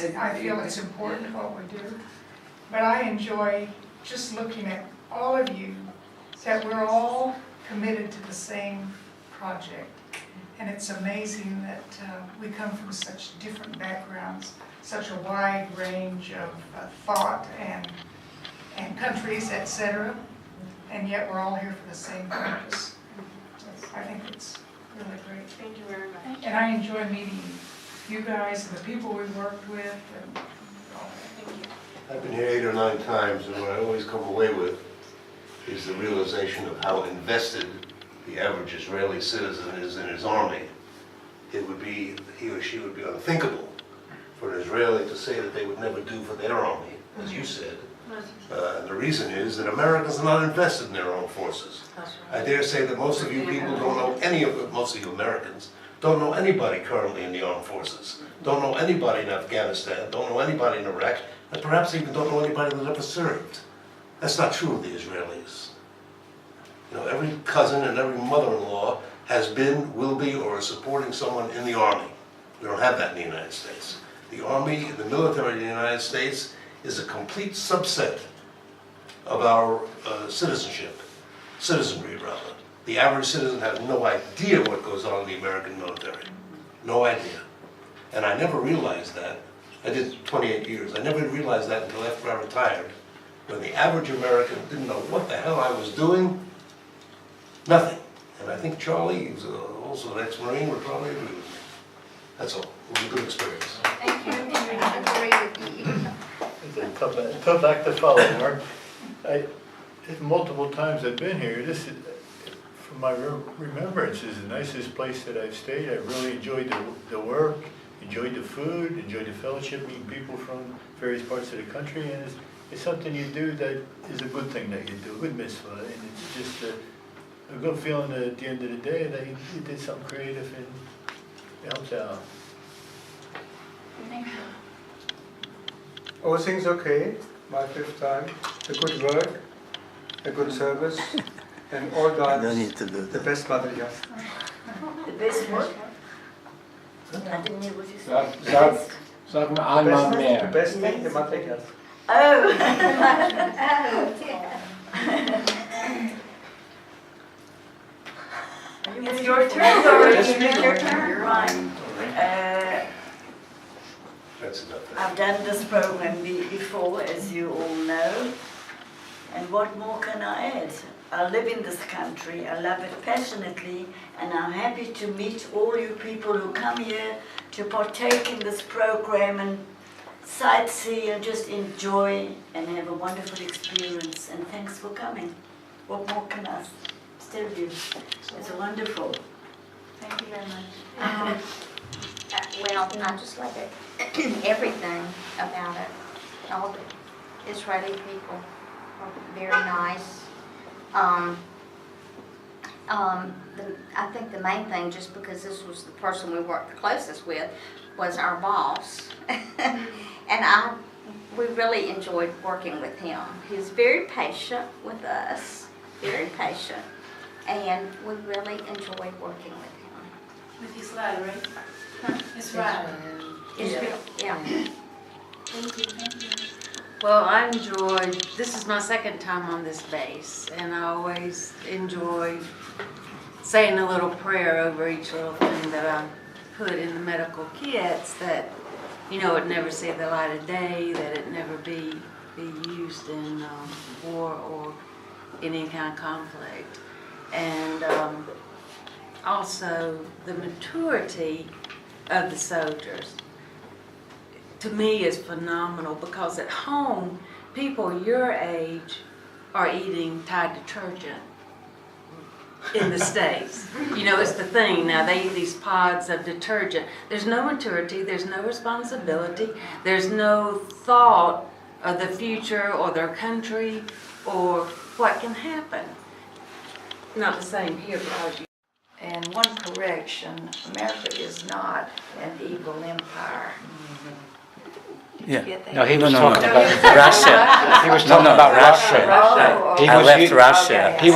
I feel it's important what we do. But I enjoy just looking at all of you, that we're all committed to the same project. And it's amazing that we come from such different backgrounds, such a wide range of thought and countries, etc. And yet we're all here for the same purpose. I think it's really great. Thank you very much. And I enjoy meeting you guys and the people we worked with and all that. Thank you. I've been here 8 or 9 times, and what I always come away with is the realization of how invested the average Israeli citizen is in his army. It would be, he or she would be unthinkable for an Israeli to say that they would never do for their army, as you said. And the reason is that Americans are not invested in their own forces. I dare say that most of you people don't know most of you Americans don't know anybody currently in the armed forces, don't know anybody in Afghanistan, don't know anybody in Iraq, and perhaps even don't know anybody that ever served. That's not true of the Israelis. You know, every cousin and every mother-in-law has been, will be, or is supporting someone in the Army. We don't have that in the United States. The Army, the military in the United States, is a complete subset of our citizenry rather. The average citizen has no idea what goes on in the American military. No idea. And I never realized that. I did 28 years. I never realized that until after I retired, when the average American didn't know what the hell I was doing. Nothing. And I think Charlie, who's also an ex-Marine, would probably agree with me. That's all. It was a good experience. Thank you. I agree with you. It's a tough act to follow, Mark. Multiple times I've been here. This is, from my remembrance, is the nicest place that I've stayed. I really enjoyed the work, enjoyed the food, enjoyed the fellowship, meeting people from various parts of the country, and it's something you do that is a good thing that you do, a good mitzvah, and it's just a good feeling at the end of the day that you did something creative and it helps out. Thank you. All things okay, my 5th time, a good work, a good service, and all that, the best material. The best what? I didn't hear what you said. Sag mal einmal The mehr. best thing, the material. Oh. It's your turn, Dory. It's your turn. Right. That's enough. I've done this program before, as you all know. And what more can I add? I live in this country, I love it passionately, and I'm happy to meet all you people who come here to partake in this program and sightsee and just enjoy and have a wonderful experience. And thanks for coming. What more can I tell you? It's wonderful. Thank you very much. Well, I just like everything about it. All the Israeli people are very nice. I think the main thing, just because this was the person we worked the closest with, was our boss. And we really enjoyed working with him. He was very patient with us, very patient. And we really enjoyed working with him. With Israel, right? Huh? Israel. Israel, yeah. Thank you. Well, I enjoyed, this is my 2nd time on this base, and I always enjoy saying a little prayer over each little thing that I put in the medical kits, that, you know, it never see the light of day, that it never be used in war or any kind of conflict. And also the maturity of the soldiers, to me, is phenomenal, because at home, people your age are eating Tide detergent in the States. You know, it's the thing now. They eat these pods of detergent. There's no maturity, there's no responsibility, there's no thought of the future or their country or what can happen. Not the same here, because you... And one correction, America is not an evil empire. Yeah. Get that? No, he was No, talking about Russia. He was talking about Russia. Oh, He I was left u- Russia. He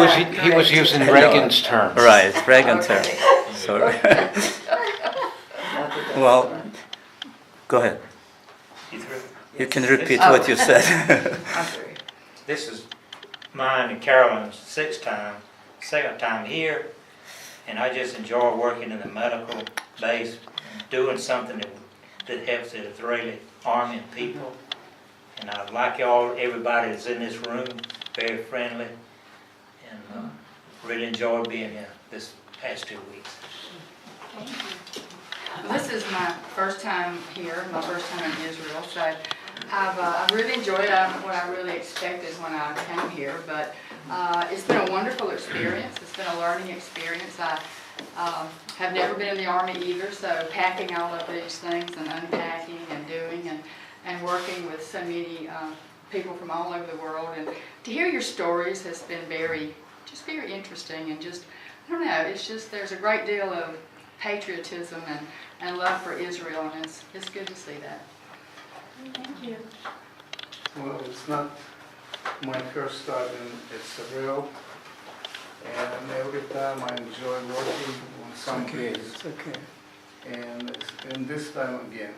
was using Reagan's terms. Right, Reagan term. Okay. So, well, go ahead. You can repeat what you said. This is mine and Carolyn's second time here, and I just enjoy working in the medical base, doing something that helps the Israeli army and people. And I like everybody that's in this room, very friendly, and really enjoyed being here this past 2 weeks. Thank you. This is my first time here, my first time in Israel, so I've really enjoyed it. I don't know what I really expected when I came here, but it's been a wonderful experience. It's been a learning experience. I have never been in the Army either, so packing all of these things and unpacking and doing and working with so many people from all over the world, and to hear your stories has been very interesting, and just, I don't know, it's just, there's a great deal of patriotism and love for Israel, and it's good to see that. Thank you. Well, it's not my first time in Sar-El, and every time I enjoy working on some case. okay. And this time again.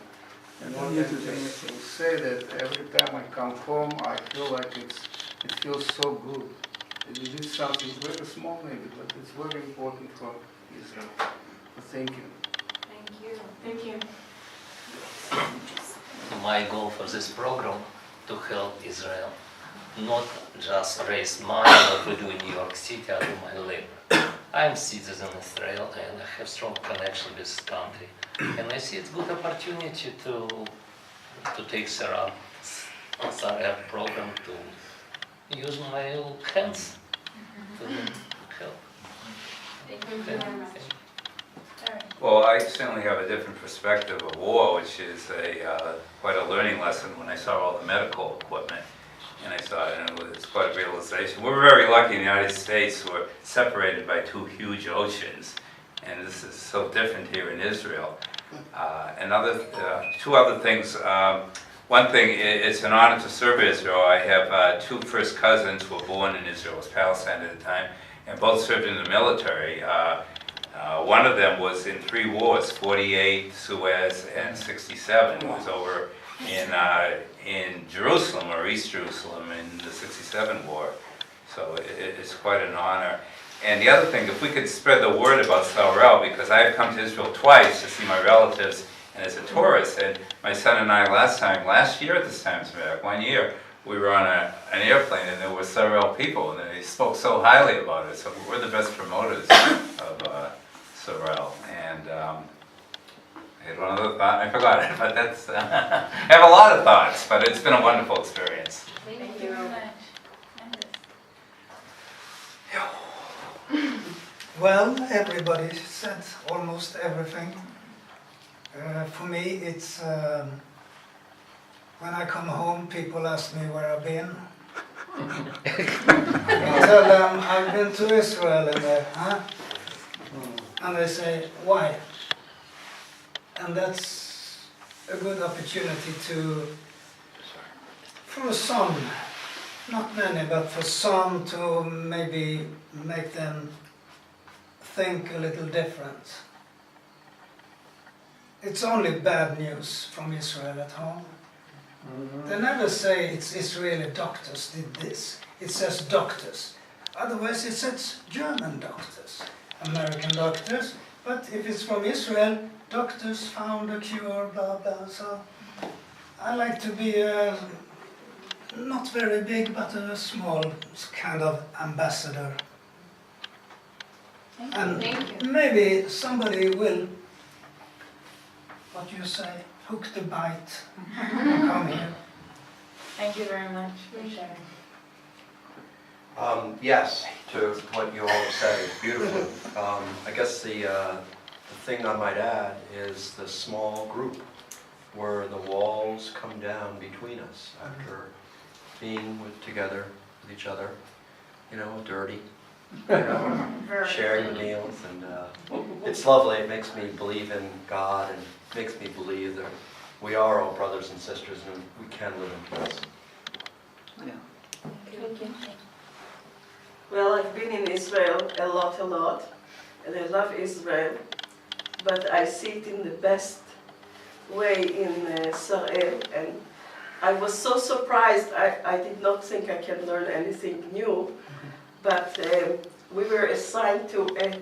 And one thing to say that every time I come home, I feel like it feels so good. It is something very small maybe, but it's very important for Israel. Thank you. Thank you. Thank you. My goal for this program to help Israel, not just raise money like we do in New York City. I do my labor. I'm a citizen of Israel and I have strong connection with this country, and I see it's good opportunity to take Sar-El program to use my hands to help. Thank you very much. Well, I certainly have a different perspective of war, which is quite a learning lesson when I saw all the medical equipment. And I saw it, and it's quite a realization. We're very lucky in the United States. We're separated by 2 huge oceans. And this is so different here in Israel. And 2 other things. One thing, it's an honor to serve Israel. I have 2 first cousins who were born in Israel. It was Palestine at the time. And both served in the military. One of them was in 3 wars, 48, Suez, and 67. It was over in Jerusalem, or East Jerusalem, in the 67 war. So it's quite an honor. And the other thing, if we could spread the word about Sar-El, because I've come to Israel twice to see my relatives and as a tourist, and my son and I last year at this time, as a matter of fact, 1 year, we were on an airplane and there were Sar-El people, and they spoke so highly about it. So we're the best promoters of Sar-El. And I had one other thought, I forgot it, but that's, I have a lot of thoughts, but it's been a wonderful experience. Thank you very much. Well, everybody said almost everything. For me, it's when I come home, people ask me where I've been. I tell them I've been to Israel, and they, huh? And they say, why? And that's a good opportunity for some, not many, but for some, to maybe make them think a little different. It's only bad news from Israel at home. They never say it's Israeli doctors did this. It says doctors. Otherwise it says German doctors, American doctors. But if it's from Israel, doctors found a cure, blah, blah. So I like to be not very big, but a small kind of ambassador. And maybe somebody will, what you say, hook the bite and come here. Thank you very much. Yes, to what you all have said, it's beautiful. I guess the thing I might add is the small group where the walls come down between us after being together with each other, you know, dirty, you know, sharing the meals, and it's lovely. It makes me believe in God and makes me believe that we are all brothers and sisters and we can live in peace. Well, I've been in Israel a lot, and I love Israel, but I see it in the best way in Sar-El, and I was so surprised. I did not think I can learn anything new, but we were assigned to a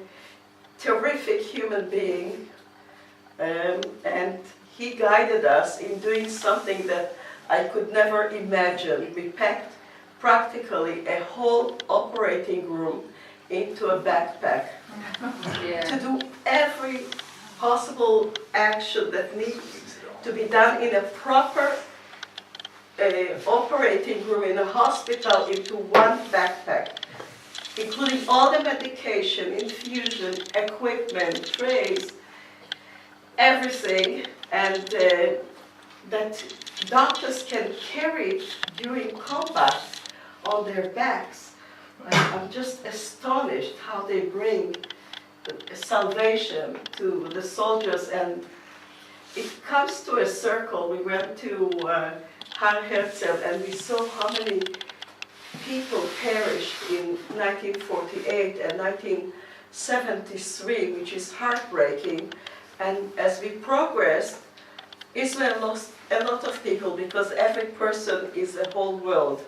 terrific human being, and he guided us in doing something that I could never imagine. We packed practically a whole operating room into a backpack to do every possible action that needs to be done in a proper operating room in a hospital into one backpack, including all the medication, infusion, equipment, trays, everything, and that doctors can carry during combat on their backs. I'm just astonished how they bring salvation to the soldiers, and it comes to a circle. We went to Sar-El and we saw how many people perished in 1948 and 1973, which is heartbreaking. And as we progressed, Israel lost a lot of people because every person is a whole world.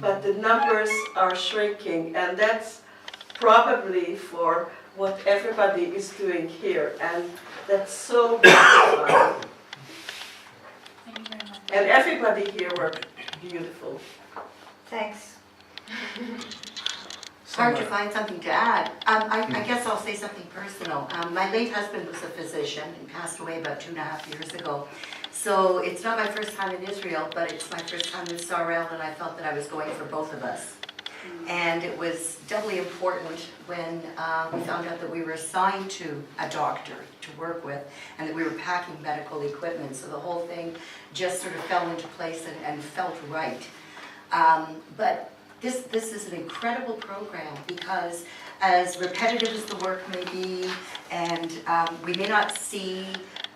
But the numbers are shrinking, and that's probably for what everybody is doing here, and that's so gratifying. And everybody here were beautiful. Thanks. Hard to find something to add. I guess I'll say something personal. My late husband was a physician and passed away about 2.5 years ago. So it's not my first time in Israel, but it's my first time in Sar-El, and I felt that I was going for both of us. And it was doubly important when we found out that we were assigned to a doctor to work with, and that we were packing medical equipment. So the whole thing just sort of fell into place and felt right. But this is an incredible program, because as repetitive as the work may be, and we may not see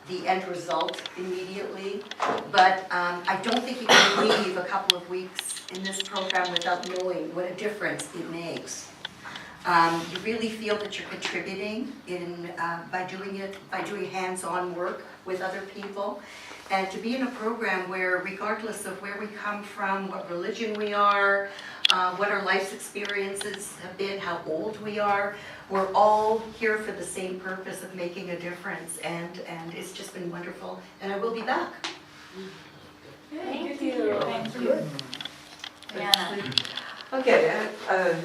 the end result immediately, but I don't think you can leave a couple of weeks in this program without knowing what a difference it makes. You really feel that you're contributing by doing hands-on work with other people, and to be in a program where, regardless of where we come from, what religion we are, what our life's experiences have been, how old we are, we're all here for the same purpose of making a difference, and it's just been wonderful, and I will be back. Thank you. Thank you. Yeah. Okay,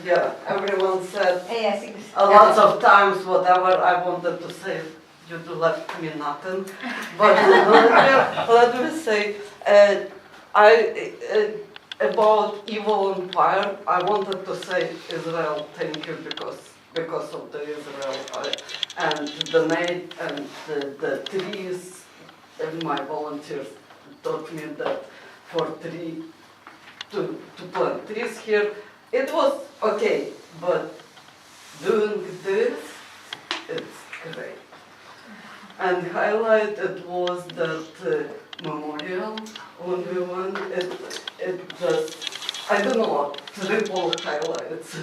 yeah, everyone said Hey, I think a lot of times whatever I wanted to say, you do left me nothing. But let me say, about evil empire, I wanted to say Israel, thank you, because of the Israel and the made and the trees, and my volunteers taught me that for to plant trees here, it was okay, but doing this, it's great. And highlighted was that memorial on the one, it just, I don't know, triple highlights.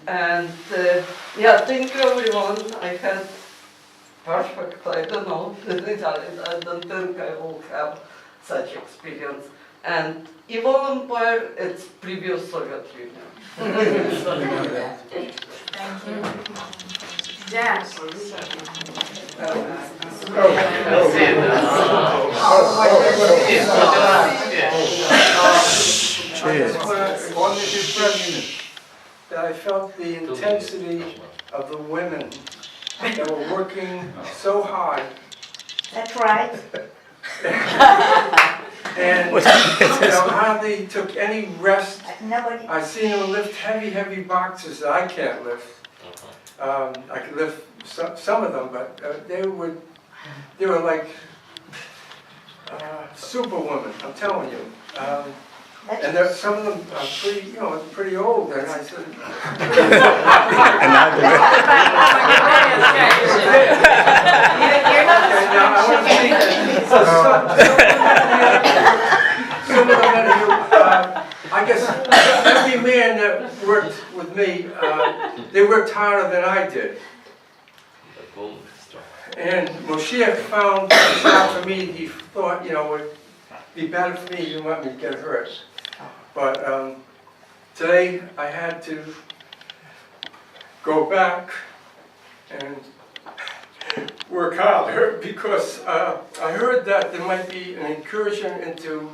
And yeah, thank you everyone. I had perfect, I don't know, I don't think I will have such experience. And evil empire, it's previous Soviet Union. Thank you. Jack. Only 15 minutes. That I felt the intensity of the women that were working so hard. That's right. And hardly took any rest. Nobody. I've seen them lift heavy boxes that I can't lift. I could lift some of them, but they were like superwomen. I'm telling you. And some of them are pretty old. And I said, I guess every man that worked with me, they worked harder than I did. And Moshiach found out for me, he thought, be better for me. You didn't want me to get hurt. But today I had to go back and work harder because I heard that there might be an incursion into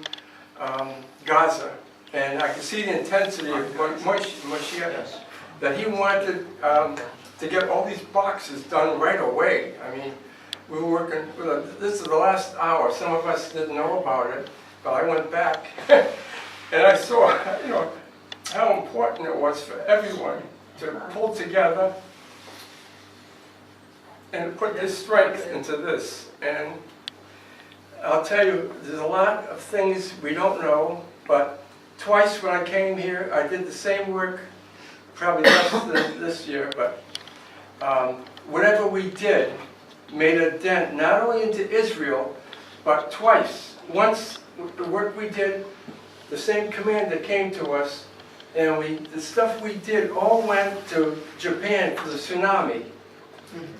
Gaza. And I could see the intensity of Moshe, that he wanted to get all these boxes done right away. I mean, we were working, this is the last hour. Some of us didn't know about it, but I went back and I saw, you know, how important it was for everyone to pull together and put this strength into this. And I'll tell you, there's a lot of things we don't know, but twice when I came here, I did the same work, probably less than this year, but whatever we did made a dent, not only into Israel, but twice. Once, the work we did, the same commander came to us, and the stuff we did all went to Japan for the tsunami.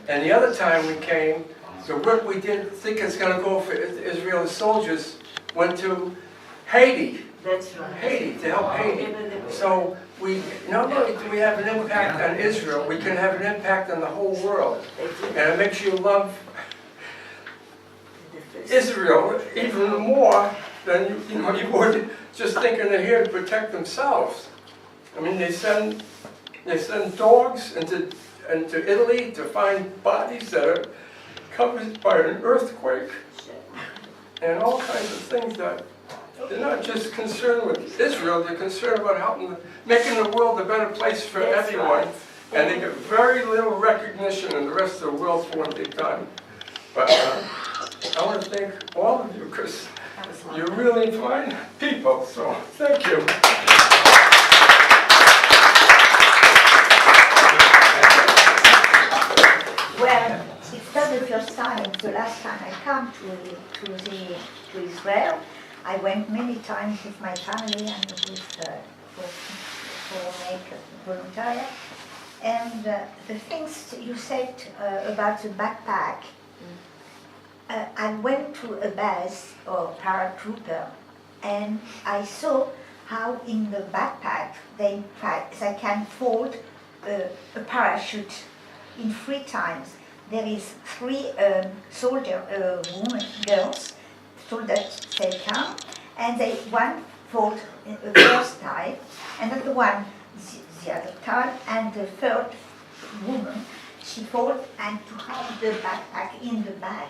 And the other time we came, the work we did, think it's going to go for Israeli soldiers, went to Haiti. That's right. Haiti, to help Haiti. So not only do we have an impact on Israel, we can have an impact on the whole world. And it makes you love Israel even more than you would just thinking they're here to protect themselves. I mean, they send dogs into Italy to find bodies that are covered by an earthquake and all kinds of things that they're not just concerned with Israel, they're concerned about making the world a better place for everyone. And they get very little recognition in the rest of the world for what they've done. But I want to thank all of you because you're really fine people, so thank you. Well, it's not the first time, it's the last time I come to Israel. I went many times with my family and with for make voluntary. And the things you said about the backpack, I went to a base or paratrooper, and I saw how in the backpack they can fold a parachute in 3 times. There is 3 girls, soldiers they come, and one fold the first time, another one the other time, and the third woman, she fold and to have the backpack in the bag.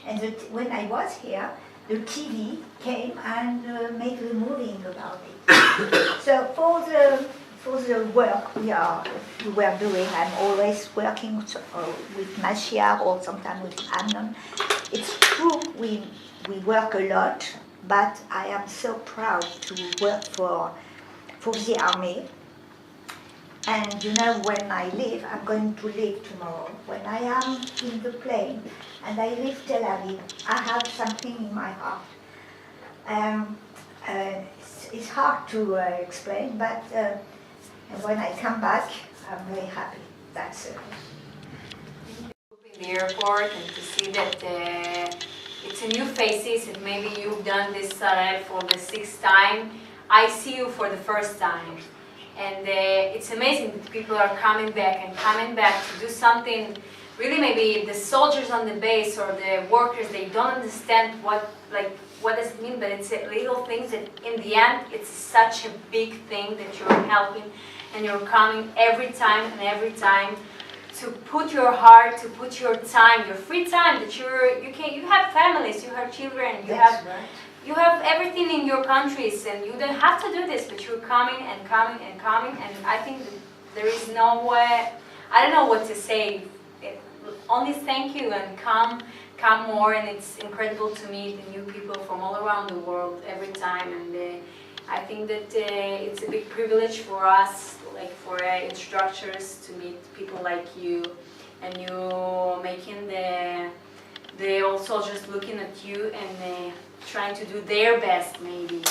And when I was here, the TV came and made the movie about it. So for the work we were doing, I'm always working with Mashiach or sometimes with Amnon. It's true we work a lot, but I am so proud to work for the army. And you know, when I leave, I'm going to leave tomorrow. When I am in the plane and I leave Tel Aviv, I have something in my heart. It's hard to explain, but when I come back, I'm very happy. That's it. In the airport and to see that it's a new faces, and maybe you've done this Sar-El for the 6th time. I see you for the first time. And it's amazing that people are coming back to do something. Really, maybe the soldiers on the base or the workers, they don't understand what does it mean, but it's little things that in the end, it's such a big thing that you're helping and you're coming every time to put your heart, to put your time, your free time that you have families, you have children, you have everything in your countries, and you don't have to do this, but you're coming, and I think that there is no way, I don't know what to say, only thank you and come more, and it's incredible to meet new people from all around the world every time, and I think that it's a big privilege for us, like for instructors, to meet people like you, and you making the old soldiers looking at you and trying to do their best, maybe.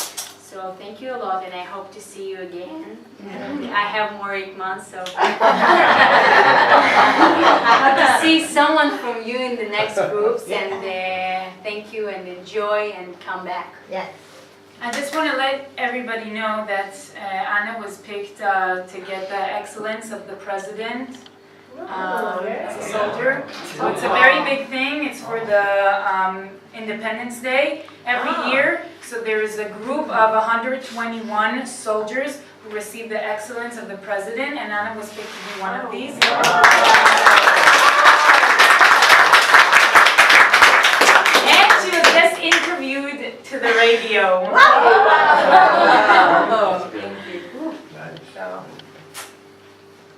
So thank you a lot, and I hope to see you again. I have more 8 months, so I hope to see someone from you in the next groups, and thank thank you and enjoy and come back. Yes. I just want to let everybody know that Anna was picked to get the excellence of the president as a soldier. So it's a very big thing. It's for the Independence Day every year. So there is a group of 121 soldiers who receive the excellence of the president, and Anna was picked to be one of these. And she was just interviewed to the radio. So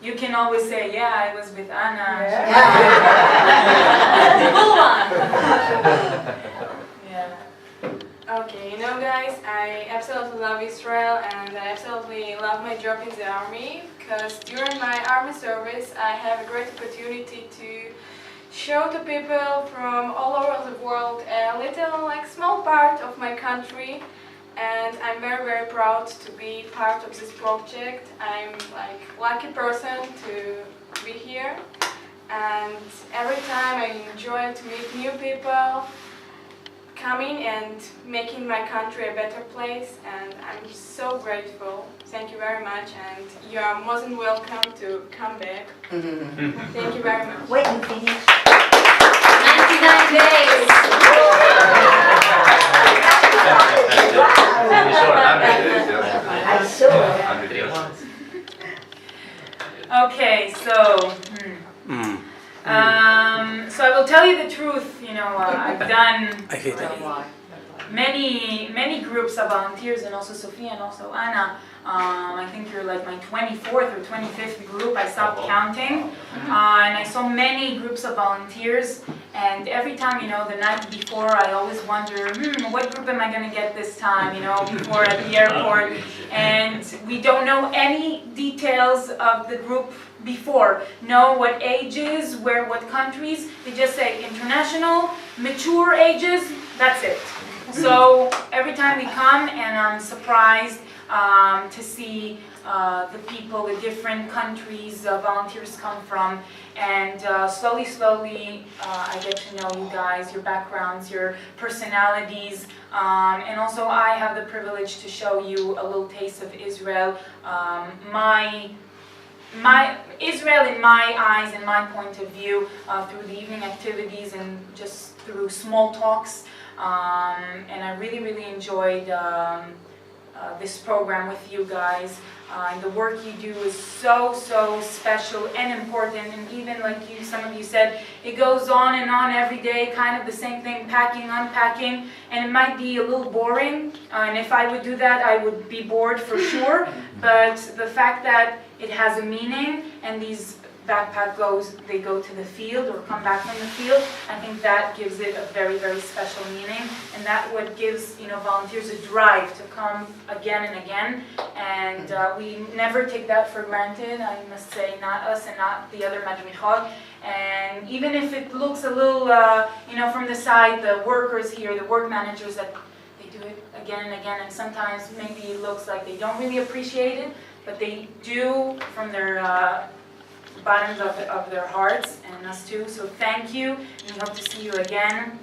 you can always say, yeah, I was with Anna. Yeah. Okay, you know guys, I absolutely love Israel and I absolutely love my job in the army because during my army service I have a great opportunity to show to people from all over the world a little small part of my country, and I'm very, very proud to be part of this project. I'm lucky person to be here, and every time I enjoy to meet new people, coming and making my country a better place, and I'm so grateful. Thank you very much, and you are more than welcome to come back. Thank you very much. When you finish. 99 days. I saw. Okay, so so I will tell you the truth. You know, I've done many groups of volunteers, and also Sophia and also Anna. I think you're like my 24th or 25th group. I stopped counting, and I saw many groups of volunteers. And every time, you know, the night before, I always wonder, what group am I going to get this time? You know, before at the airport, and we don't know any details of the group before. Know what ages, what countries. They just say international, mature ages. That's it. So every time we come, and I'm surprised to see the people, the different countries volunteers come from, and slowly I get to know you guys, your backgrounds, your personalities, and also I have the privilege to show you a little taste of Israel, my Israel in my eyes and my point of view through the evening activities and just through small talks, and I really enjoyed this program with you guys. And the work you do is so special and important, and even like some of you said, it goes on and on every day, kind of the same thing, packing, unpacking, and it might be a little boring, and if I would do that, I would be bored for sure, but the fact that it has a meaning, and these backpack they go to the field or come back from the field, I think that gives it a very special meaning, and that what gives, you know, volunteers a drive to come again and again, and we never take that for granted. I must say, not us and not the other madrichot, and even if it looks a little, you know, from the side, the workers here, the work managers, that they do it again and again, and sometimes maybe it looks like they don't really appreciate it, but they do from their bottoms of their hearts, and us too. So thank you, and we hope to see you again.